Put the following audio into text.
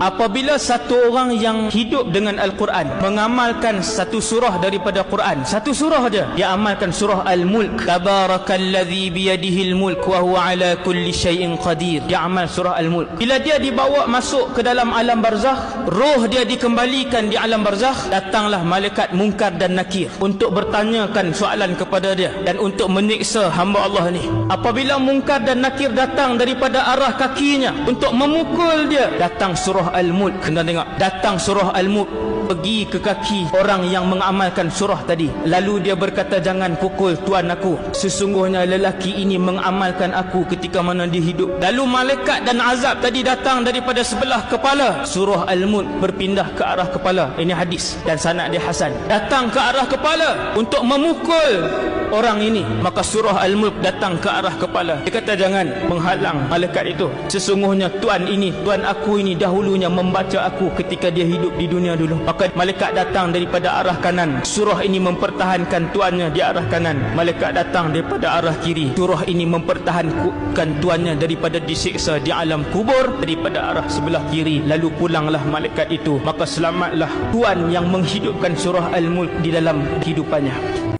Apabila satu orang yang hidup dengan Al-Quran, mengamalkan satu surah daripada Quran, satu surah dia, dia amalkan surah Al-Mulk, Tabarakalladzi biyadihil mulk wa huwa ala kulli syai'in qadir, dia amal surah Al-Mulk. Bila dia dibawa masuk ke dalam alam barzakh, roh dia dikembalikan di alam barzakh, datanglah malaikat Munkar dan Nakir untuk bertanyakan soalan kepada dia dan untuk menyiksa hamba Allah ni. Apabila Munkar dan Nakir datang daripada arah kakinya untuk memukul dia, datang surah Al-Mulk. Kena tengok, datang surah Al-Mulk pergi ke kaki orang yang mengamalkan surah tadi. Lalu dia berkata, jangan pukul tuan aku, sesungguhnya lelaki ini mengamalkan aku ketika mana dia hidup. Lalu malaikat dan azab tadi datang daripada sebelah kepala. Surah Al-Mulk berpindah ke arah kepala. Ini hadis dan sanad dia hasan. Datang ke arah kepala untuk memukul orang ini, maka surah Al-Mulk datang ke arah kepala. Dia kata, jangan menghalang malaikat itu, sesungguhnya tuan ini, tuan aku ini dahulunya membaca aku ketika dia hidup di dunia dulu. Maka malaikat datang daripada arah kanan, surah ini mempertahankan tuannya di arah kanan. Malaikat datang daripada arah kiri, surah ini mempertahankan tuannya daripada disiksa di alam kubur daripada arah sebelah kiri. Lalu pulanglah malaikat itu, maka selamatlah tuan yang menghidupkan surah Al-Mulk di dalam kehidupannya.